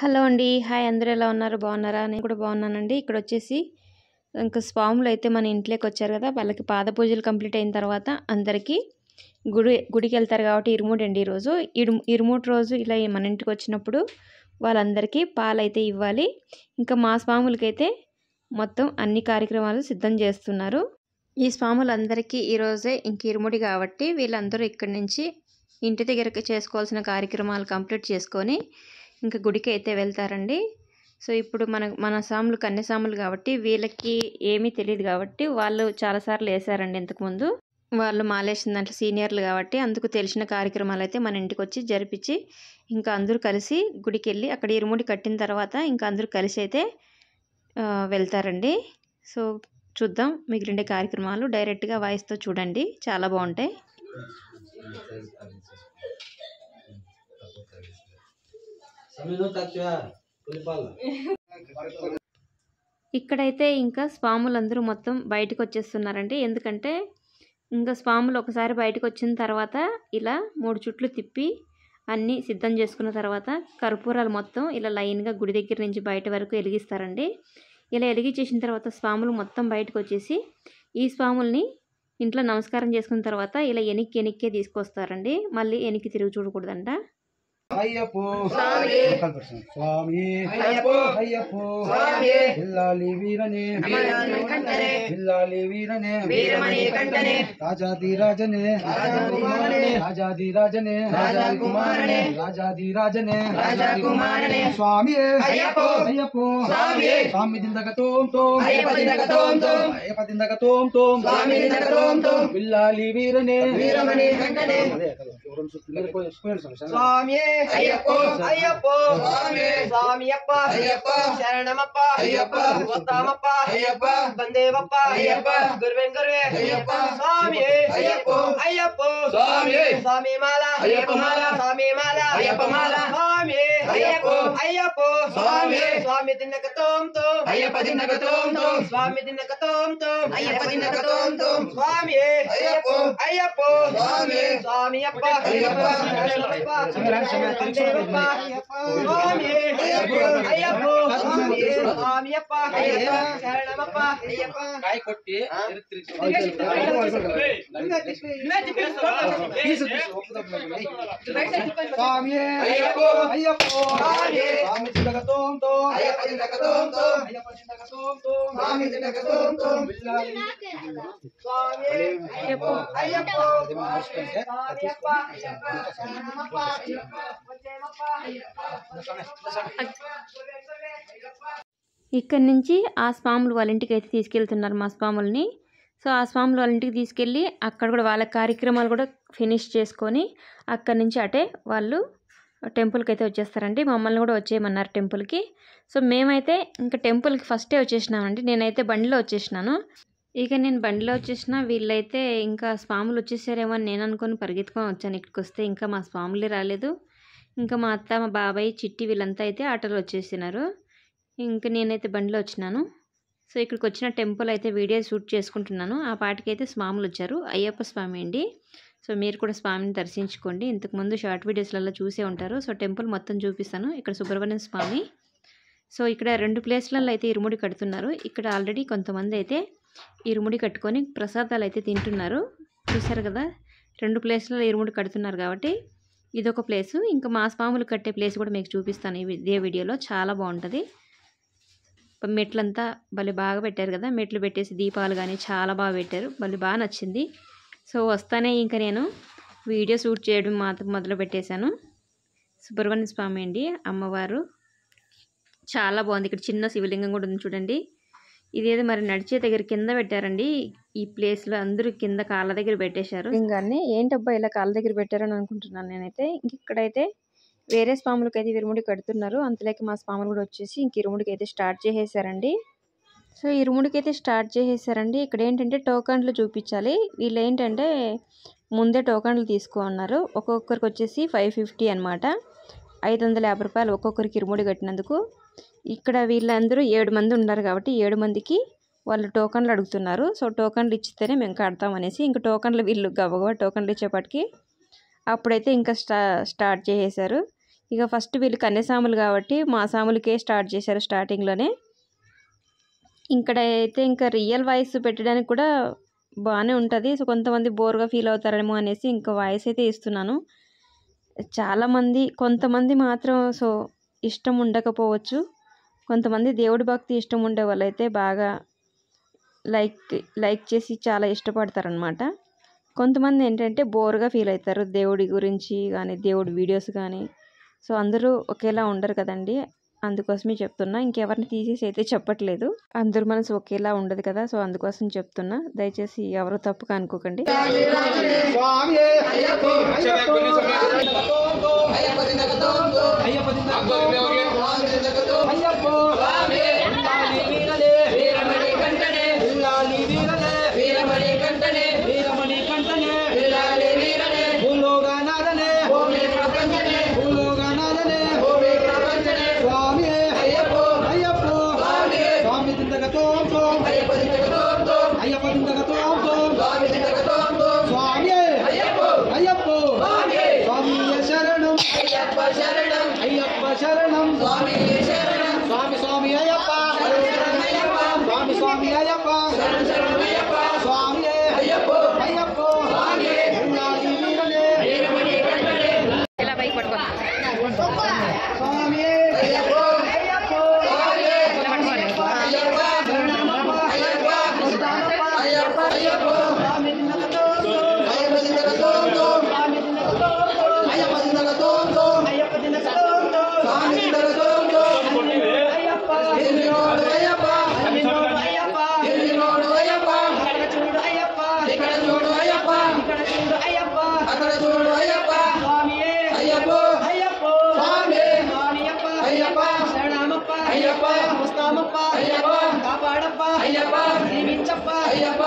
Hello అండి. Hi, అందరూ ఎలా ఉన్నారు? బాగున్నారా? నేను కూడా బాగున్నానండి. ఇక్కడ వచ్చేసి ఇంకా స్వాములు అయితే మన ఇంట్లోకి వచ్చారు కదా, వాళ్ళకి పాద పూజలు కంప్లీట్ అయిన తర్వాత అందరికీ గుడికి వెళ్తారు కాబట్టి ఇరుముడి అండి ఈరోజు. ఇరుముడి రోజు ఇలా మన ఇంటికి వచ్చినప్పుడు వాళ్ళందరికీ పాలైతే ఇవ్వాలి. ఇంకా మా స్వాములకైతే మొత్తం అన్ని కార్యక్రమాలు సిద్ధం చేస్తున్నారు. ఈ స్వాములందరికీ ఈరోజే ఇంక ఇరుముడి కాబట్టి వీళ్ళందరూ ఇక్కడి నుంచి ఇంటి దగ్గరికి చేసుకోవాల్సిన కార్యక్రమాలు కంప్లీట్ చేసుకొని ఇంకా గుడికి అయితే వెళ్తారండి. సో ఇప్పుడు మన సాములు కన్యసాములు కాబట్టి వీళ్ళకి ఏమీ తెలియదు కాబట్టి వాళ్ళు చాలాసార్లు వేసారండి ఇంతకుముందు. వాళ్ళు మాలేసిన దాంట్లో సీనియర్లు కాబట్టి అందుకు తెలిసిన కార్యక్రమాలు అయితే మన ఇంటికి వచ్చి జరిపించి ఇంకా అందరూ కలిసి గుడికి వెళ్ళి అక్కడ ఇరుముడి కట్టిన తర్వాత ఇంకా అందరూ కలిసి అయితే వెళ్తారండి. సో చూద్దాం మిగిలిన కార్యక్రమాలు డైరెక్ట్గా వాయిస్తో చూడండి, చాలా బాగుంటాయి. ఇక్కడైతే ఇంకా స్వాములందరూ మొత్తం బయటకు వచ్చేస్తున్నారండి. ఎందుకంటే ఇంకా స్వాములు ఒకసారి బయటకు వచ్చిన తర్వాత ఇలా 3 చుట్లు తిప్పి అన్నీ సిద్ధం చేసుకున్న తర్వాత కర్పూరాలు మొత్తం ఇలా లైన్గా గుడి దగ్గర నుంచి బయట వరకు వెలిగిస్తారండి. ఇలా వెలిగించేసిన తర్వాత స్వాములు మొత్తం బయటకు వచ్చేసి ఈ స్వాముల్ని ఇంట్లో నమస్కారం చేసుకున్న తర్వాత ఇలా ఎనిక్కే తీసుకొస్తారండి. మళ్ళీ వెనక్కి తిరిగి చూడకూడదంట. అయ్యప్పో స్వామి అయ్యప్పో ఇల్లాలి వీరనే ఇల్లాలి వీరనే రాజాది రాజనే రాజాది రాజనే రాజాది రాజనే స్వామి అయ్యప్పో స్వామి దిందగతోంతో అయ్యప్ప దిందగతోంతో ఇల్లాలి వీరనే స్వామి అయ్యప్పో అయ్యప్పో స్వామియప్ప అయ్యప్ప శరణమప్ప అయ్యప్ప వస్తామప్ప అయ్యప్ప బందేవప్ప అయ్యప్ప గురువే అయ్యప్ప స్వామి అయ్యప్పో అయ్యప్పో స్వామి మాల అయ్యప్ప మాల స్వామి మాల అయ్యప్ప మాల స్వామి అయ్యప్పో అయ్యప్పో స్వామి దిన్నకతోంతో అయ్యప్ప దిన్నకతోంతో స్వామి దిన్నకతోంతో అయ్యప్ప దిన్నకతోంతో స్వామి అయ్యప్పో అయ్యప్పో స్వామియప్ప అయ్యప్ప ఇక్కడ నుంచి ఆ స్వాములు వాళ్ళ ఇంటికి అయితే తీసుకెళ్తున్నారు మా స్వాముల్ని. సో ఆ స్వాములు వాళ్ళ ఇంటికి తీసుకెళ్ళి అక్కడ కూడా వాళ్ళ కార్యక్రమాలు కూడా ఫినిష్ చేసుకొని అక్కడి నుంచి అటే వాళ్ళు టెంపుల్కి అయితే వచ్చేస్తారండి. మమ్మల్ని కూడా వచ్చేయమన్నారు టెంపుల్కి. సో మేమైతే ఇంకా టెంపుల్కి ఫస్టే వచ్చేసినామండి. నేనైతే బండిలో వచ్చేసినాను. ఇక నేను బండిలో వచ్చేసిన వీళ్ళైతే ఇంకా స్వాములు వచ్చేసారేమో అని నేను అనుకొని పరిగెత్తుకొని వచ్చాను. ఇక్కడికి వస్తే ఇంకా మా స్వాములే రాలేదు. ఇంకా మా అత్త, మా బాబాయ్, చిట్టి వీళ్ళంతా అయితే ఆటోలో వచ్చేసినారు. ఇంకా నేనైతే బండిలో వచ్చినాను. సో ఇక్కడికి వచ్చిన టెంపుల్ అయితే వీడియో షూట్ చేసుకుంటున్నాను. ఆ పాటికైతే స్వాములు వచ్చారు. అయ్యప్ప స్వామి అండి. సో మీరు కూడా స్వామిని దర్శించుకోండి. ఇంతకుముందు షార్ట్ వీడియోస్లలో చూసే ఉంటారు. సో టెంపుల్ మొత్తం చూపిస్తాను. ఇక్కడ సుబ్రహ్మణ్య స్వామి. సో ఇక్కడ 2 ప్లేస్లలో అయితే ఇరుముడి కడుతున్నారు. ఇక్కడ ఆల్రెడీ కొంతమంది అయితే ఇరుముడి కట్టుకొని ప్రసాదాలు అయితే తింటున్నారు. చూసారు కదా, 2 ప్లేస్లలో ఇరుముడి కడుతున్నారు కాబట్టి ఇదొక ప్లేసు. ఇంకా మా స్వాములు కట్టే ప్లేస్ కూడా మీకు చూపిస్తాను ఇదే వీడియోలో. చాలా బాగుంటుంది. మెట్లంతా భలే బాగా పెట్టారు కదా, మెట్లు పెట్టేసి దీపాలు కానీ చాలా బాగా పెట్టారు. భలే బాగా నచ్చింది. సో వస్తానే ఇంకా నేను వీడియో షూట్ చేయడం మొదలు పెట్టేశాను. సుబ్రహ్మణ్య స్వామి అండి, అమ్మవారు చాలా బాగుంది. ఇక్కడ చిన్న శివలింగం కూడా ఉంది చూడండి. ఇదేదో మరి నడిచే దగ్గర కింద పెట్టారండి. ఈ ప్లేస్లో అందరూ కింద కాళ్ళ దగ్గర పెట్టేశారు. లింగాన్ని ఏంటబ్బా ఇలా కాళ్ళ దగ్గర పెట్టారని అనుకుంటున్నాను నేనైతే. ఇక్కడైతే వేరే స్వాములకి అయితే ఇరుముడి కడుతున్నారు. అంతలోకి మా స్వాములు కూడా వచ్చేసి ఇంక ఇరుముడికి అయితే స్టార్ట్ చేసేసారండి. సో ఇరుముడికి అయితే స్టార్ట్ చేసేసారండి. ఇక్కడ ఏంటంటే టోకన్లు చూపించాలి. వీళ్ళు ఏంటంటే ముందే టోకన్లు తీసుకోన్నారు. ఒక్కొక్కరికి వచ్చేసి 550 అనమాట. 550 రూపాయలు ఒక్కొక్కరికి ఇరుముడి కట్టినందుకు. ఇక్కడ వీళ్ళందరూ 7 మంది ఉన్నారు కాబట్టి 7 మందికి వాళ్ళు టోకన్లు అడుగుతున్నారు. సో టోకన్లు ఇచ్చితేనే మేము కడతామనేసి ఇంక టోకన్లు వీళ్ళు గబగబా టోకన్లు ఇచ్చేపటికి అప్పుడైతే ఇంకా స్టార్ట్ చేసేసారు. ఇక ఫస్ట్ వీళ్ళు కన్యసాములు కాబట్టి మా సాములకే స్టార్ట్ చేశారు స్టార్టింగ్లోనే. ఇక్కడ అయితే ఇంకా రియల్ వాయిస్ పెట్టడానికి కూడా బాగానే ఉంటుంది. సో కొంతమంది బోర్గా ఫీల్ అవుతారేమో అనేసి ఇంకా వాయిస్ అయితే ఇస్తున్నాను. కొంతమంది మాత్రం సో ఇష్టం ఉండకపోవచ్చు. కొంతమంది దేవుడి భక్తి ఇష్టం ఉండే వాళ్ళైతే బాగా లైక్ చేసి చాలా ఇష్టపడతారనమాట. కొంతమంది ఏంటంటే బోర్గా ఫీల్ అవుతారు దేవుడి గురించి కానీ దేవుడి వీడియోస్ కానీ. సో అందరూ ఒకేలా ఉండరు కదండి, అందుకోసమే చెప్తున్నా. ఇంకెవరిని తీసేసి అయితే చెప్పట్లేదు, అందరూ మనసు ఒకేలా ఉండదు కదా, సో అందుకోసం చెప్తున్నా. దయచేసి ఎవరు తప్పుగా అనుకోకండి. శరణం స్వామి శరణం స్వామి స్వామి అయ్యప్ప స్వామి స్వామి అయ్యప్ప స్వామి అయ్యప్ప అయ్యప్ప స్వామి ఇలా బైక్ పట్టుకో. స్వామి అయ్యప్ప అయ్యప్ప అయ్యప్ప అయ్యప్ప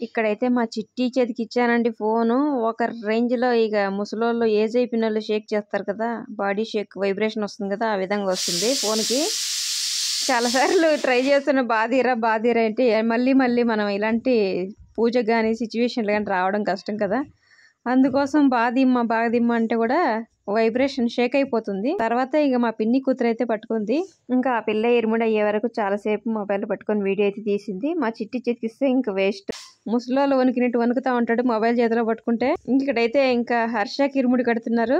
ఇక్కడైతే మా చిట్టి చేతికి ఇచ్చానండి ఫోను. ఒక రేంజ్లో ఇక ముసలోళ్ళు ఏజ్ అయిపోయిన వాళ్ళు షేక్ చేస్తారు కదా, బాడీ షేక్ వైబ్రేషన్ వస్తుంది కదా, ఆ విధంగా వస్తుంది ఫోన్కి. చాలాసార్లు ట్రై చేస్తున్న బాధీరా అంటే మళ్ళీ మనం ఇలాంటి పూజ కానీ సిచ్యువేషన్లు కానీ రావడం కష్టం కదా, అందుకోసం బాదిమ్మ అంటే కూడా వైబ్రేషన్ షేక్ అయిపోతుంది. తర్వాత ఇక మా పిన్ని కూతురు అయితే పట్టుకుంది. ఇంకా ఆ పిల్ల ఇరుముడు అయ్యే వరకు చాలాసేపు మొబైల్ పట్టుకొని వీడియో అయితే తీసింది. మా చిట్టి చేతికిస్తే ఇంకా వేస్ట్. ముసలోళ్ళు వణికినట్టు వణుకుతా ఉంటాడు మొబైల్ చేతిలో పట్టుకుంటే. ఇక్కడైతే ఇంకా హర్షకి ఇరుముడి కడుతున్నారు.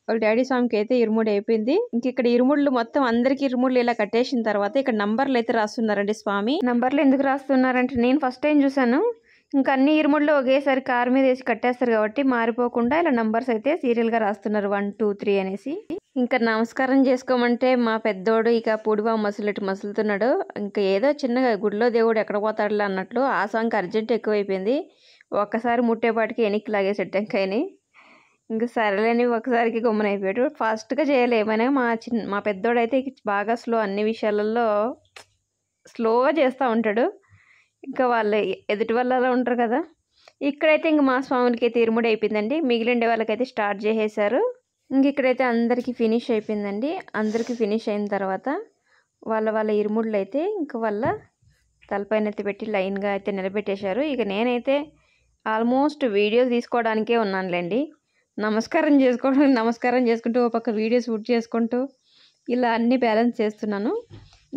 వాళ్ళ డాడీ స్వామికి అయితే ఇరుముడి అయిపోయింది. ఇంక ఇక్కడ ఇరుముళ్ళు మొత్తం అందరికి ఇరుముళ్ళు ఇలా కట్టేసిన తర్వాత ఇక్కడ నంబర్లు అయితే రాస్తున్నారండి స్వామి. నంబర్లు ఎందుకు రాస్తున్నారంటే నేను ఫస్ట్ టైం చూసాను. ఇంకా అన్ని ఇరుముళ్ళు ఒకేసారి కారు మీద వేసి కట్టేస్తారు కాబట్టి మారిపోకుండా ఇలా నంబర్స్ అయితే సీరియల్గా రాస్తున్నారు 1 2 3 అనేసి. ఇంకా నమస్కారం చేసుకోమంటే మా పెద్దోడు ఇక పూడివా మసులుతున్నాడు. ఇంకా ఏదో చిన్నగా గుడిలో దేవుడు ఎక్కడ పోతాడులే అన్నట్లు ఆ సాంగ్ అర్జెంట్ ఎక్కువైపోయింది. ఒక్కసారి ముట్టేపాటికి వెనక్కి లాగేసాడు టెంకాయని. ఇంకా సరేలేని ఒకసారికి గమ్మునైపోయాడు. ఫాస్ట్గా చేయాలి ఏమైనా. మా పెద్దోడైతే బాగా అన్ని విషయాలలో స్లోగా చేస్తూ ఉంటాడు. ఇంకా వాళ్ళు ఎదుటి వాళ్ళు అలా ఉంటారు కదా. ఇక్కడైతే ఇంక మా స్వాములకి అయితే ఇరుముడి అయిపోయిందండి. మిగిలిండే వాళ్ళకైతే స్టార్ట్ చేసేసారు. ఇంక ఇక్కడైతే అందరికీ ఫినిష్ అయిపోయిందండి. అందరికీ ఫినిష్ అయిన తర్వాత వాళ్ళ ఇరుముడులు అయితే ఇంక వాళ్ళ తలపైన అయితే పెట్టి లైన్గా అయితే నిలబెట్టేశారు. ఇక నేనైతే ఆల్మోస్ట్ వీడియోస్ తీసుకోవడానికే ఉన్నానులేండి. నమస్కారం చేసుకుంటూ ఒక పక్క వీడియో షూట్ చేసుకుంటూ ఇలా అన్నీ బ్యాలెన్స్ చేస్తున్నాను.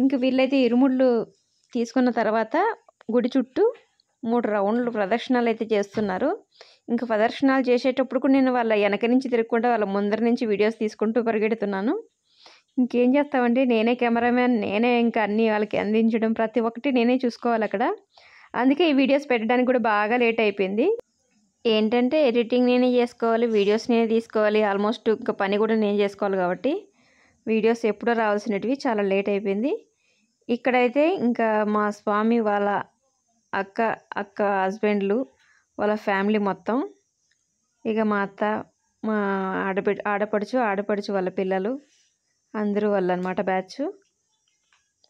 ఇంక వీళ్ళైతే ఇరుముళ్ళు తీసుకున్న తర్వాత గుడి చుట్టూ 3 రౌండ్లు ప్రదక్షిణాలు అయితే చేస్తున్నారు. ఇంకా ప్రదర్శనలు చేసేటప్పుడు కూడా నేను వాళ్ళ వెనక నుంచి తిరగకుండా వాళ్ళ ముందర నుంచి వీడియోస్ తీసుకుంటూ పరిగెడుతున్నాను. ఇంకేం చేస్తామండి, నేనే కెమెరామ్యాన్, నేనే ఇంకా అన్నీ వాళ్ళకి అందించడం ప్రతి ఒక్కటి నేనే చూసుకోవాలి అక్కడ. అందుకే ఈ వీడియోస్ పెట్టడానికి కూడా బాగా లేట్ అయిపోయింది. ఏంటంటే ఎడిటింగ్ నేనే చేసుకోవాలి, వీడియోస్ నేనే తీసుకోవాలి, ఆల్మోస్ట్ ఇంకా పని కూడా నేను చేసుకోవాలి కాబట్టి వీడియోస్ ఎప్పుడో రావాల్సినవి చాలా లేట్ అయిపోయింది. ఇక్కడైతే ఇంకా మా స్వామి వాళ్ళ అక్క హస్బెండ్లు వాళ్ళ ఫ్యామిలీ మొత్తం, ఇక మా అత్త, మా ఆడపడుచు వాళ్ళ పిల్లలు అందరూ వాళ్ళు అనమాట బ్యాచ్.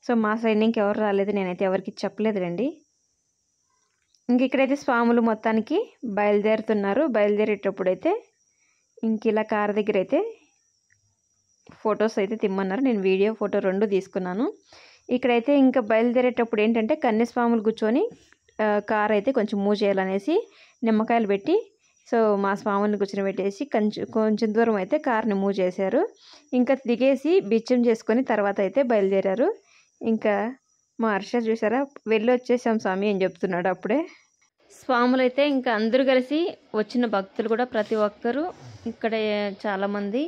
సో మా సైడ్ ఇంకెవరు రాలేదు, నేనైతే ఎవరికి చెప్పలేదు రండి. ఇంక ఇక్కడైతే స్వాములు మొత్తానికి బయలుదేరుతున్నారు. బయలుదేరేటప్పుడు అయితే ఇంక ఇలా కారు దగ్గర అయితే ఫొటోస్ అయితే తిమ్మన్నారు. నేను వీడియో ఫోటో 2 తీసుకున్నాను. ఇక్కడైతే ఇంకా బయలుదేరేటప్పుడు ఏంటంటే కన్యస్వాములు కూర్చొని కార్ అయితే కొంచెం మూవ్ చేయాలనేసి నిమ్మకాయలు పెట్టి, సో మా స్వాములను కూర్చొని కొంచెం దూరం అయితే కార్ని మూవ్ చేశారు. ఇంకా దిగేసి బిచ్చం చేసుకొని తర్వాత అయితే బయలుదేరారు. ఇంకా మా హర్ష చూసారా, వెళ్ళి వచ్చేసాం స్వామి అని చెప్తున్నాడు అప్పుడే. స్వాములు అయితే ఇంకా అందరూ కలిసి, వచ్చిన భక్తులు కూడా ప్రతి ఒక్కరూ, ఇక్కడ చాలామంది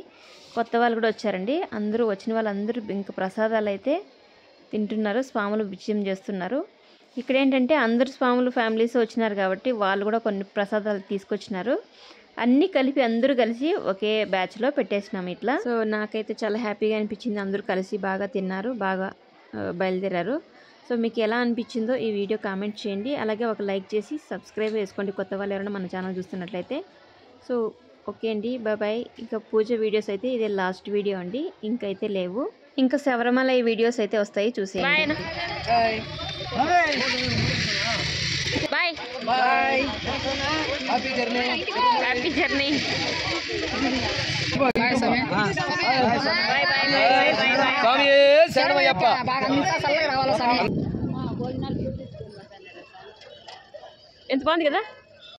కొత్త వాళ్ళు కూడా వచ్చారండి. అందరూ వచ్చిన వాళ్ళందరూ ఇంకా ప్రసాదాలు అయితే తింటున్నారు, స్వాములు బిచ్చం చేస్తున్నారు. ఇక్కడ ఏంటంటే అందరు స్వాములు ఫ్యామిలీస్ వచ్చినారు కాబట్టి వాళ్ళు కూడా కొన్ని ప్రసాదాలు తీసుకొచ్చినారు. అన్నీ కలిపి అందరూ కలిసి ఒకే బ్యాచ్లో పెట్టేసినాము ఇట్లా. సో నాకైతే చాలా హ్యాపీగా అనిపించింది. అందరూ కలిసి బాగా తిన్నారు, బాగా బయలుదేరారు. సో మీకు ఎలా అనిపించిందో ఈ వీడియో కామెంట్ చేయండి. అలాగే ఒక లైక్ చేసి సబ్స్క్రైబ్ చేసుకోండి కొత్త వాళ్ళు ఎవరైనా మన ఛానల్ చూస్తున్నట్లయితే. సో ఓకే అండి, బాయ్. ఇంకా పూజ వీడియోస్ అయితే ఇదే లాస్ట్ వీడియో అండి, ఇంకైతే లేవు. ఇంకా శబరిమల ఈ వీడియోస్ అయితే వస్తాయి, చూసేయండి. Bye bye, happy journey. ఎంత బాగుంది కదా.